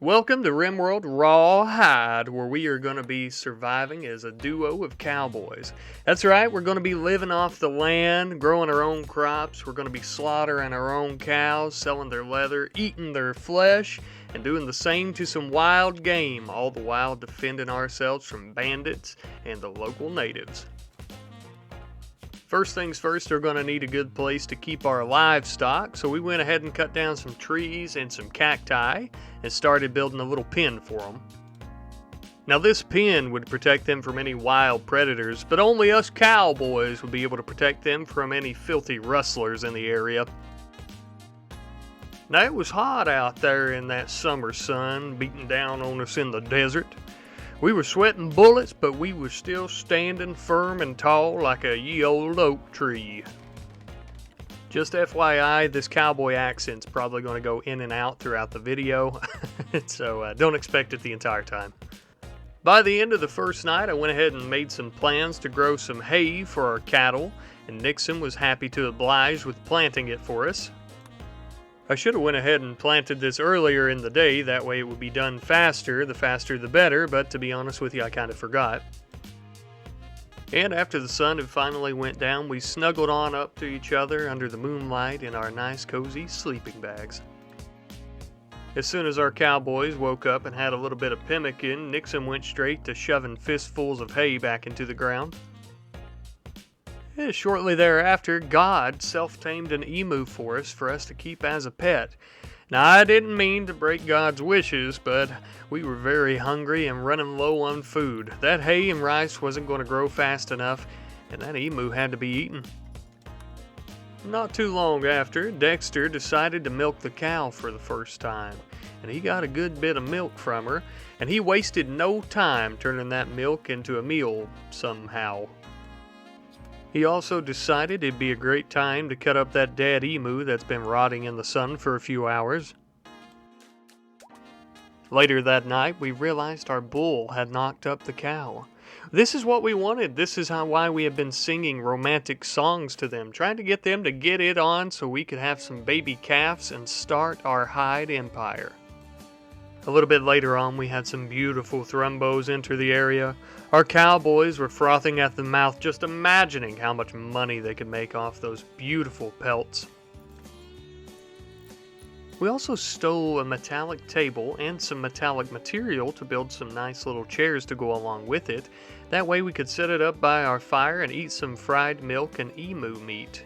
Welcome to RimWorld Rawhide, where we are going to be surviving as a duo of cowboys. That's right, we're going to be living off the land, growing our own crops. We're going to be slaughtering our own cows, selling their leather, eating their flesh, and doing the same to some wild game, all the while defending ourselves from bandits and the local natives. First things first, we're going to need a good place to keep our livestock, so we went ahead and cut down some trees and some cacti and started building a little pen for them. Now this pen would protect them from any wild predators, but only us cowboys would be able to protect them from any filthy rustlers in the area. Now it was hot out there in that summer sun beating down on us in the desert. We were sweating bullets, but we were still standing firm and tall like a ye old oak tree. Just FYI, this cowboy accent's probably going to go in and out throughout the video, so don't expect it the entire time. By the end of the first night, I went ahead and made some plans to grow some hay for our cattle, and Nixon was happy to oblige with planting it for us. I should have went ahead and planted this earlier in the day, that way it would be done faster the better, but to be honest with you, I kind of forgot. And after the sun had finally went down, we snuggled on up to each other under the moonlight in our nice cozy sleeping bags. As soon as our cowboys woke up and had a little bit of pemmican, Nixon went straight to shoving fistfuls of hay back into the ground. Shortly thereafter, God self-tamed an emu for us to keep as a pet. Now, I didn't mean to break God's wishes, but we were very hungry and running low on food. That hay and rice wasn't going to grow fast enough, and that emu had to be eaten. Not too long after, Dexter decided to milk the cow for the first time, and he got a good bit of milk from her, and he wasted no time turning that milk into a meal somehow. He also decided it'd be a great time to cut up that dead emu that's been rotting in the sun for a few hours. Later that night, we realized our bull had knocked up the cow. This is what we wanted. This is why we have been singing romantic songs to them, trying to get them to get it on so we could have some baby calves and start our hide empire. A little bit later on, we had some beautiful thrumbos enter the area. Our cowboys were frothing at the mouth, just imagining how much money they could make off those beautiful pelts. We also stole a metallic table and some metallic material to build some nice little chairs to go along with it. That way we could set it up by our fire and eat some fried milk and emu meat.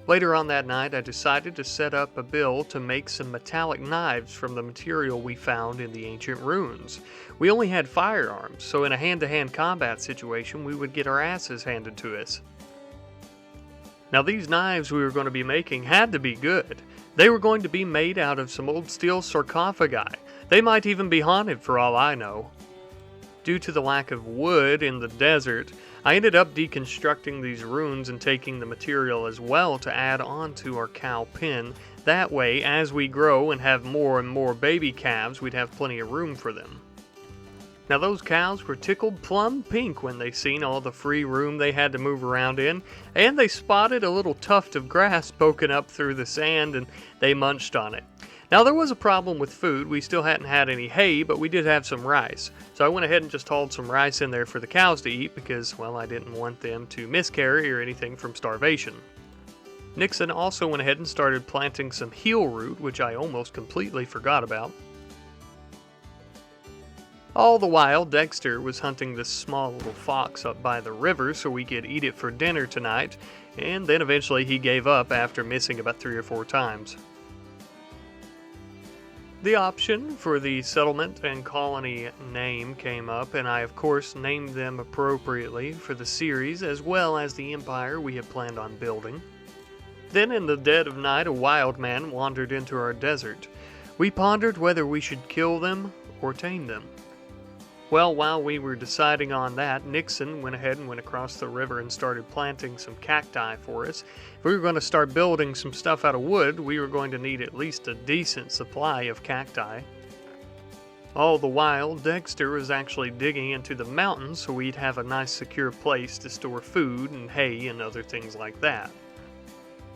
Later on that night, I decided to set up a bill to make some metallic knives from the material we found in the ancient ruins. We only had firearms, so in a hand-to-hand combat situation, we would get our asses handed to us. Now these knives we were going to be making had to be good. They were going to be made out of some old steel sarcophagi. They might even be haunted for all I know. Due to the lack of wood in the desert, I ended up deconstructing these runes and taking the material as well to add on to our cow pen. That way, as we grow and have more and more baby calves, we'd have plenty of room for them. Now those cows were tickled plum pink when they seen all the free room they had to move around in, and they spotted a little tuft of grass poking up through the sand and they munched on it. Now there was a problem with food. We still hadn't had any hay, but we did have some rice. So I went ahead and just hauled some rice in there for the cows to eat because, well, I didn't want them to miscarry or anything from starvation. Nixon also went ahead and started planting some heel root, which I almost completely forgot about. All the while, Dexter was hunting this small little fox up by the river so we could eat it for dinner tonight, and then eventually he gave up after missing about 3 or 4 times. The option for the settlement and colony name came up, and I of course named them appropriately for the series as well as the empire we had planned on building. Then in the dead of night, a wild man wandered into our desert. We pondered whether we should kill them or tame them. Well, while we were deciding on that, Nixon went ahead and went across the river and started planting some cacti for us. If we were going to start building some stuff out of wood, we were going to need at least a decent supply of cacti. All the while, Dexter was actually digging into the mountains so we'd have a nice secure place to store food and hay and other things like that.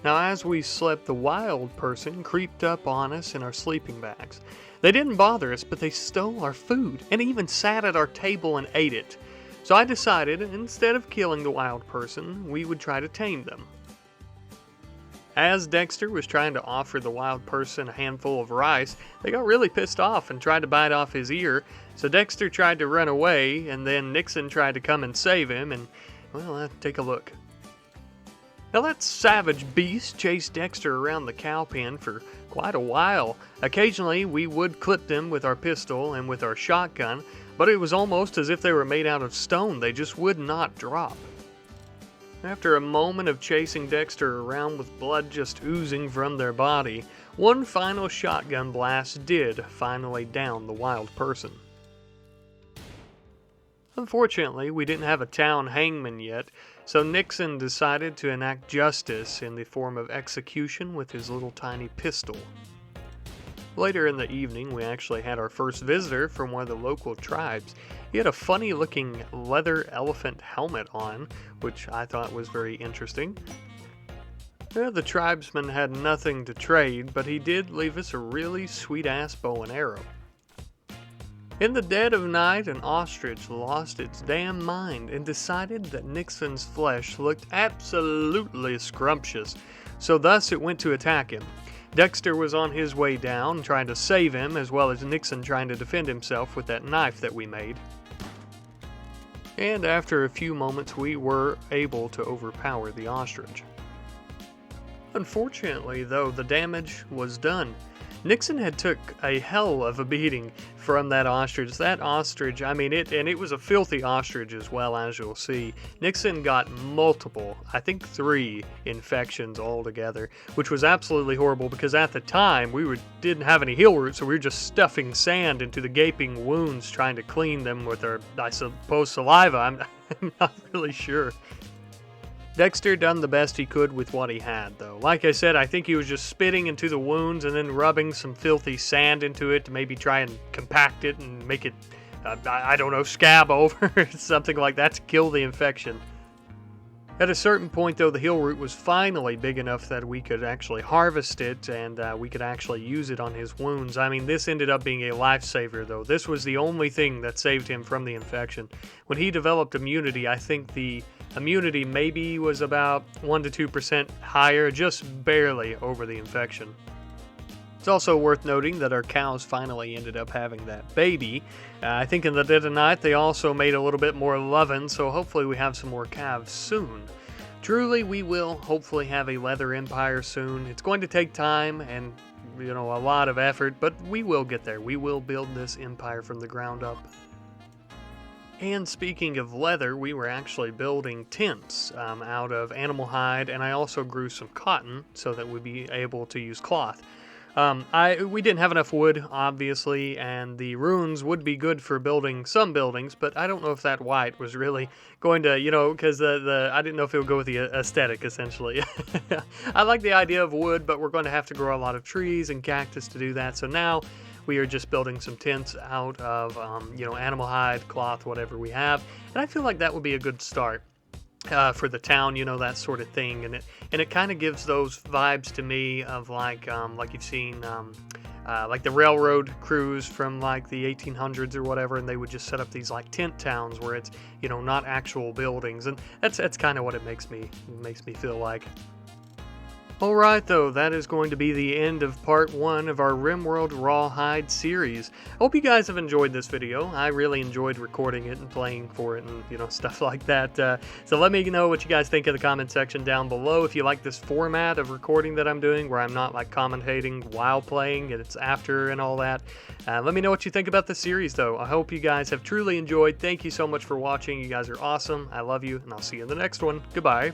Now, as we slept, the wild person creeped up on us in our sleeping bags. They didn't bother us, but they stole our food and even sat at our table and ate it. So I decided, instead of killing the wild person, we would try to tame them. As Dexter was trying to offer the wild person a handful of rice, they got really pissed off and tried to bite off his ear. So Dexter tried to run away, and then Nixon tried to come and save him, and, well, take a look. Now that savage beast chased Dexter around the cow pen for quite a while. Occasionally we would clip them with our pistol and with our shotgun, but it was almost as if they were made out of stone. They just would not drop. After a moment of chasing Dexter around with blood just oozing from their body, one final shotgun blast did finally down the wild person. Unfortunately, we didn't have a town hangman yet, so Nixon decided to enact justice in the form of execution with his little tiny pistol. Later in the evening, we actually had our first visitor from one of the local tribes. He had a funny-looking leather elephant helmet on, which I thought was very interesting. The tribesman had nothing to trade, but he did leave us a really sweet-ass bow and arrow. In the dead of night, an ostrich lost its damn mind and decided that Nixon's flesh looked absolutely scrumptious, so thus it went to attack him. Dexter was on his way down, trying to save him, as well as Nixon trying to defend himself with that knife that we made. And after a few moments, we were able to overpower the ostrich. Unfortunately, though, the damage was done. Nixon had took a hell of a beating from that ostrich. That ostrich, I mean, it was a filthy ostrich as well, as you'll see. Nixon got multiple, I think 3 infections altogether, which was absolutely horrible because at the time we didn't have any heel root, so we were just stuffing sand into the gaping wounds trying to clean them with our, I suppose, saliva. I'm not really sure. Dexter done the best he could with what he had, though. Like I said, I think he was just spitting into the wounds and then rubbing some filthy sand into it to maybe try and compact it and make it, I don't know, scab over, something like that to kill the infection. At a certain point, though, the heel root was finally big enough that we could actually harvest it and we could actually use it on his wounds. I mean, this ended up being a lifesaver, though. This was the only thing that saved him from the infection. When he developed immunity, I think the immunity maybe was about 1 to 2% higher, just barely over the infection. It's also worth noting that our cows finally ended up having that baby. I think in the dead of night they also made a little bit more loving, so hopefully we have some more calves soon. Truly, we will hopefully have a leather empire soon. It's going to take time and, a lot of effort, but we will get there. We will build this empire from the ground up. And speaking of leather, we were actually building tents out of animal hide, and I also grew some cotton so that we'd be able to use cloth. We didn't have enough wood, obviously, and the ruins would be good for building some buildings, but I don't know if that white was really going to, because I didn't know if it would go with the aesthetic, essentially. I like the idea of wood, but we're going to have to grow a lot of trees and cactus to do that, so now we are just building some tents out of, animal hide, cloth, whatever we have. And I feel like that would be a good start for the town, that sort of thing. And it kind of gives those vibes to me of like you've seen, like the railroad crews from like the 1800s or whatever, and they would just set up these like tent towns where it's, not actual buildings. And that's kind of what it makes me feel like. Alright though, that is going to be the end of part 1 of our RimWorld Rawhide series. I hope you guys have enjoyed this video. I really enjoyed recording it and playing for it and, stuff like that. So let me know what you guys think in the comment section down below. If you like this format of recording that I'm doing, where I'm not like commentating while playing and it's after and all that. Let me know what you think about the series though. I hope you guys have truly enjoyed. Thank you so much for watching. You guys are awesome. I love you, and I'll see you in the next one. Goodbye.